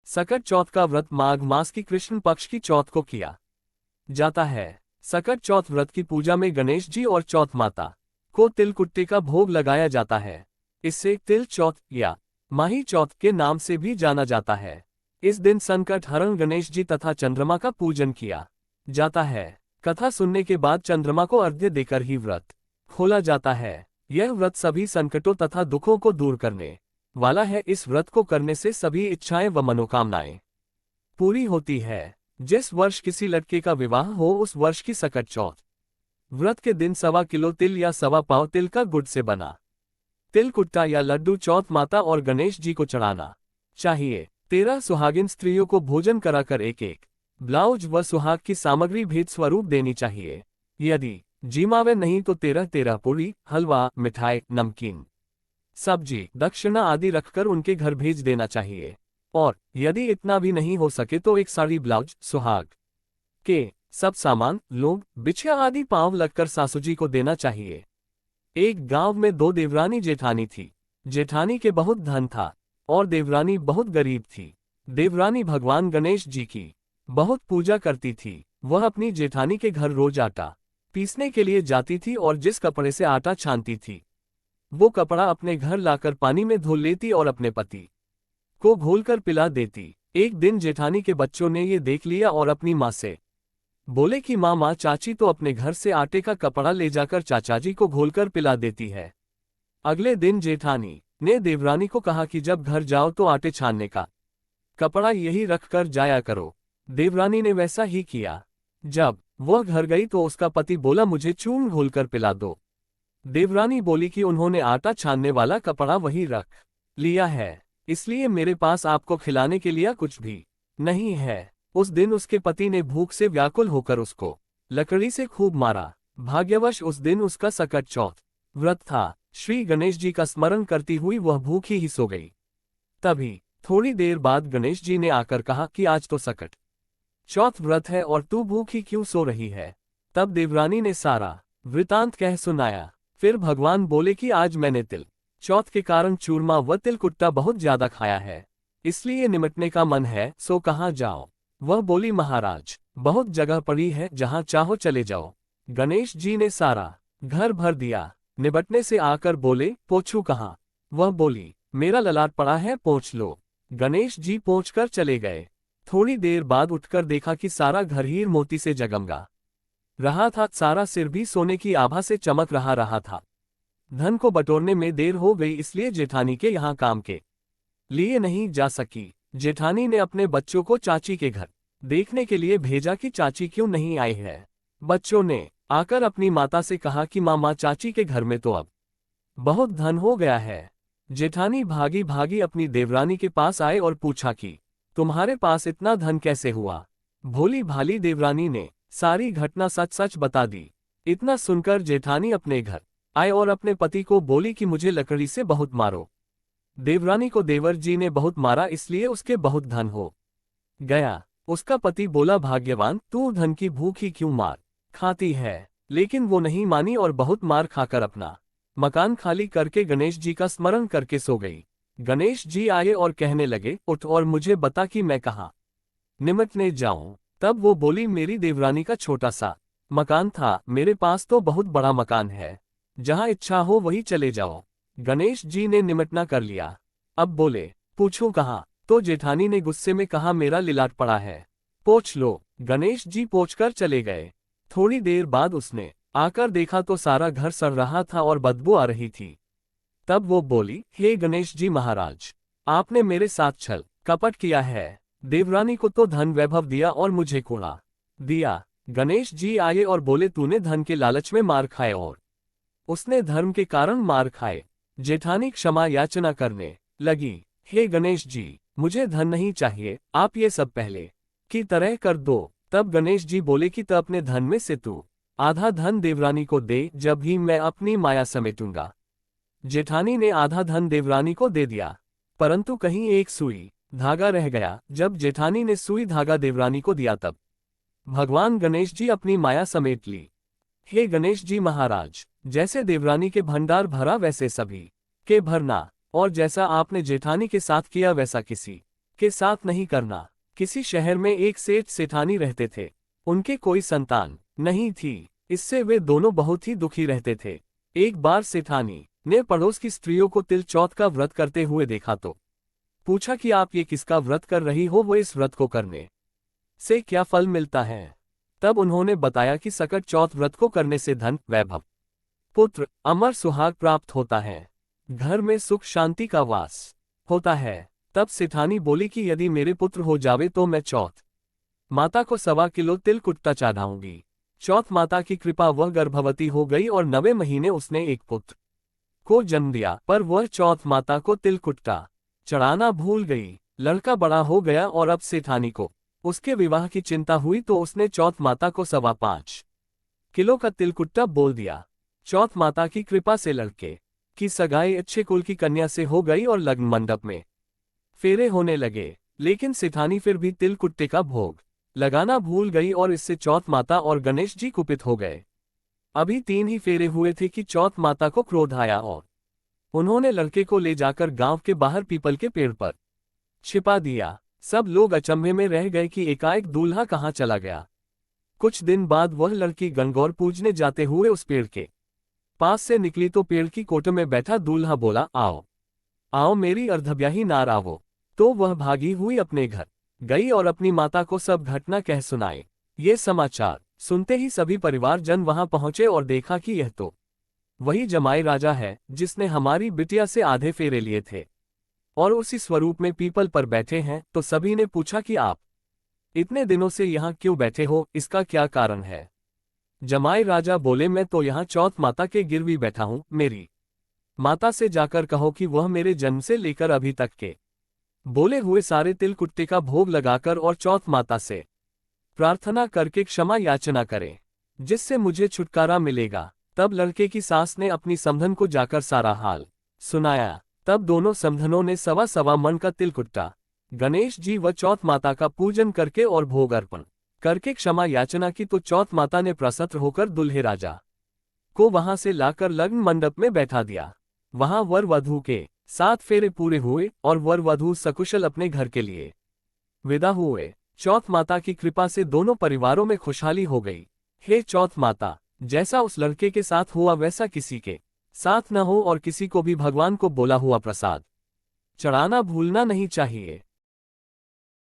सकट चौथ का व्रत माघ मास की कृष्ण पक्ष की चौथ को किया जाता है। सकट चौथ व्रत की पूजा में गणेश जी और चौथ माता को तिलकुट्टे का भोग लगाया जाता है। इससे तिल चौथ या माही चौथ के नाम से भी जाना जाता है। इस दिन संकट हरण गणेश जी तथा चंद्रमा का पूजन किया जाता है। कथा सुनने के बाद चंद्रमा को अर्घ्य देकर ही व्रत खोला जाता है। यह व्रत सभी संकटों तथा दुखों को दूर करने वाला है। इस व्रत को करने से सभी इच्छाएं व मनोकामनाएं पूरी होती है। जिस वर्ष किसी लड़के का विवाह हो उस वर्ष की सकट चौथ व्रत के दिन 1.25 किलो तिल या 1.25 पाव तिल का गुड़ से बना तिलकुट्टा या लड्डू चौथ माता और गणेश जी को चढ़ाना चाहिए। 13 सुहागिन स्त्रियों को भोजन कराकर एक एक ब्लाउज व सुहाग की सामग्री भेंट स्वरूप देनी चाहिए। यदि जिमावे नहीं तो 13 पूरी, हलवा, मिठाई, नमकीन, सब्जी, दक्षिणा आदि रखकर उनके घर भेज देना चाहिए। और यदि इतना भी नहीं हो सके तो एक साड़ी, ब्लाउज, सुहाग के सब सामान, लोग, बिछिया आदि पांव लगकर सासू जी को देना चाहिए। एक गांव में 2 देवरानी जेठानी थी। जेठानी के बहुत धन था और देवरानी बहुत गरीब थी। देवरानी भगवान गणेश जी की बहुत पूजा करती थी। वह अपनी जेठानी के घर रोज आटा पीसने के लिए जाती थी और जिस कपड़े से आटा छानती थी वो कपड़ा अपने घर लाकर पानी में धो लेती और अपने पति को घोलकर पिला देती। एक दिन जेठानी के बच्चों ने ये देख लिया और अपनी माँ से बोले कि माँ चाची तो अपने घर से आटे का कपड़ा ले जाकर चाचा जी को घोलकर पिला देती है। अगले दिन जेठानी ने देवरानी को कहा कि जब घर जाओ तो आटे छानने का कपड़ा यही रख कर जाया करो। देवरानी ने वैसा ही किया। जब वह घर गई तो उसका पति बोला मुझे चूर्ण घोलकर पिला दो। देवरानी बोली कि उन्होंने आटा छानने वाला कपड़ा वही रख लिया है, इसलिए मेरे पास आपको खिलाने के लिए कुछ भी नहीं है। उस दिन उसके पति ने भूख से व्याकुल होकर उसको लकड़ी से खूब मारा। भाग्यवश उस दिन उसका सकट चौथ व्रत था। श्री गणेश जी का स्मरण करती हुई वह भूखी ही सो गई। तभी थोड़ी देर बाद गणेश जी ने आकर कहा कि आज तो सकट चौथ व्रत है और तू भूखी क्यों सो रही है। तब देवरानी ने सारा वृतांत कह सुनाया। फिर भगवान बोले कि आज मैंने तिल चौथ के कारण चूरमा व तिलकुट्टा बहुत ज्यादा खाया है, इसलिए निमटने का मन है, सो कहाँ जाओ। वह बोली महाराज बहुत जगह पड़ी है, जहाँ चाहो चले जाओ। गणेश जी ने सारा घर भर दिया। निबटने से आकर बोले पोछू कहाँ। वह बोली मेरा ललाट पड़ा है, पोंछ लो। गणेश जी पोंछ कर चले गए। थोड़ी देर बाद उठकर देखा कि सारा घर हीर मोती से जगमगा रहा था। सारा सिर भी सोने की आभा से चमक रहा था। धन को बटोरने में देर हो गई, इसलिए जेठानी के यहाँ काम के लिए नहीं जा सकी। जेठानी ने अपने बच्चों को चाची के घर देखने के लिए भेजा कि चाची क्यों नहीं आई है। बच्चों ने आकर अपनी माता से कहा कि मामा चाची के घर में तो अब बहुत धन हो गया है। जेठानी भागी भागी अपनी देवरानी के पास आए और पूछा कि तुम्हारे पास इतना धन कैसे हुआ। भोली भाली देवरानी ने सारी घटना सच सच बता दी। इतना सुनकर जेठानी अपने घर आए और अपने पति को बोली कि मुझे लकड़ी से बहुत मारो। देवरानी को देवर जी ने बहुत मारा, इसलिए उसके बहुत धन हो गया। उसका पति बोला भाग्यवान, तू धन की भूख ही क्यों मार खाती है। लेकिन वो नहीं मानी और बहुत मार खाकर अपना मकान खाली करके गणेश जी का स्मरण करके सो गई। गणेश जी आए और कहने लगे उठ और मुझे बता कि मैं कहाँ निमटने जाऊं। तब वो बोली मेरी देवरानी का छोटा सा मकान था, मेरे पास तो बहुत बड़ा मकान है, जहां इच्छा हो वही चले जाओ। गणेश जी ने निमटना कर लिया। अब बोले पूछो कहाँ। तो जेठानी ने गुस्से में कहा मेरा लिलाट पड़ा है, पोंछ लो। गणेश जी पोंछकर चले गए। थोड़ी देर बाद उसने आकर देखा तो सारा घर सड़ रहा था और बदबू आ रही थी। तब वो बोली हे गणेश जी महाराज, आपने मेरे साथ छल कपट किया है। देवरानी को तो धन वैभव दिया और मुझे कोड़ा दिया। गणेश जी आए और बोले तूने धन के लालच में मार खाए और उसने धर्म के कारण मार खाए। जेठानी क्षमा याचना करने लगी। हे गणेश जी, मुझे धन नहीं चाहिए, आप ये सब पहले की तरह कर दो। तब गणेश जी बोले कि तब अपने धन में से तू आधा धन देवरानी को दे, जब ही मैं अपनी माया समेटूंगा। जेठानी ने आधा धन देवरानी को दे दिया, परंतु कहीं एक सुई धागा रह गया। जब जेठानी ने सुई धागा देवरानी को दिया तब भगवान गणेश जी अपनी माया समेट ली। हे गणेश जी महाराज, जैसे देवरानी के भंडार भरा वैसे सभी के भरना, और जैसा आपने जेठानी के साथ किया वैसा किसी के साथ नहीं करना। किसी शहर में एक सेठ सेठानी रहते थे। उनके कोई संतान नहीं थी। इससे वे दोनों बहुत ही दुखी रहते थे। एक बार सेठानी ने पड़ोस की स्त्रियों को तिल चौथ का व्रत करते हुए देखा तो पूछा कि आप ये किसका व्रत कर रही हो, वो इस व्रत को करने से क्या फल मिलता है। तब उन्होंने बताया कि सकट चौथ व्रत को करने से धन, वैभव, पुत्र, अमर सुहाग प्राप्त होता है। घर में सुख शांति का वास होता है। तब सेठानी बोली कि यदि मेरे पुत्र हो जावे तो मैं चौथ माता को 1.25 किलो तिल कुट्टा चढ़ाऊंगी। चौथ माता की कृपा, वह गर्भवती हो गई और 9वें महीने उसने एक पुत्र को जन्म दिया। पर वह चौथ माता को तिल कुट्टा चढ़ाना भूल गई। लड़का बड़ा हो गया और अब सेठानी को उसके विवाह की चिंता हुई तो उसने चौथ माता को 5.25 किलो का तिलकुट्टा बोल दिया। चौथ माता की कृपा से लड़के की सगाई अच्छे कुल की कन्या से हो गई और लग्न मंडप में फेरे होने लगे। लेकिन सेठानी फिर भी तिलकुट्टे का भोग लगाना भूल गई और इससे चौथ माता और गणेश जी कुपित हो गए। अभी 3 ही फेरे हुए थे कि चौथ माता को क्रोध आया और उन्होंने लड़के को ले जाकर गांव के बाहर पीपल के पेड़ पर छिपा दिया। सब लोग अचंभे में रह गए कि एकाएक दूल्हा कहाँ चला गया। कुछ दिन बाद वह लड़की गणगौर पूजने जाते हुए उस पेड़ के पास से निकली तो पेड़ की कोट में बैठा दूल्हा बोला, आओ आओ मेरी अर्धब्याही नार आवो। तो वह भागी हुई अपने घर गई और अपनी माता को सब घटना कह सुनाई। ये समाचार सुनते ही सभी परिवारजन वहां पहुंचे और देखा कि यह तो वही जमाई राजा है जिसने हमारी बिटिया से आधे फेरे लिए थे और उसी स्वरूप में पीपल पर बैठे हैं। तो सभी ने पूछा कि आप इतने दिनों से यहाँ क्यों बैठे हो, इसका क्या कारण है। जमाई राजा बोले, मैं तो यहाँ चौथ माता के गिरवी बैठा हूँ। मेरी माता से जाकर कहो कि वह मेरे जन्म से लेकर अभी तक के बोले हुए सारे तिलकुट्टे का भोग लगाकर और चौथ माता से प्रार्थना करके क्षमा याचना करे, जिससे मुझे छुटकारा मिलेगा। तब लड़के की सास ने अपनी समधन को जाकर सारा हाल सुनाया। तब दोनों समधनों ने 1.25 मन का तिलकुट्टा गणेश जी व चौथ माता का पूजन करके और भोग अर्पण करके क्षमा याचना की। तो चौथ माता ने प्रसन्न होकर दुल्हे राजा को वहां से लाकर लग्न मंडप में बैठा दिया। वहां वर वधू के 7 फेरे पूरे हुए और वर वधू सकुशल अपने घर के लिए विदा हुए। चौथ माता की कृपा से दोनों परिवारों में खुशहाली हो गई। हे चौथ माता, जैसा उस लड़के के साथ हुआ वैसा किसी के साथ न हो और किसी को भी भगवान को बोला हुआ प्रसाद चढ़ाना भूलना नहीं चाहिए।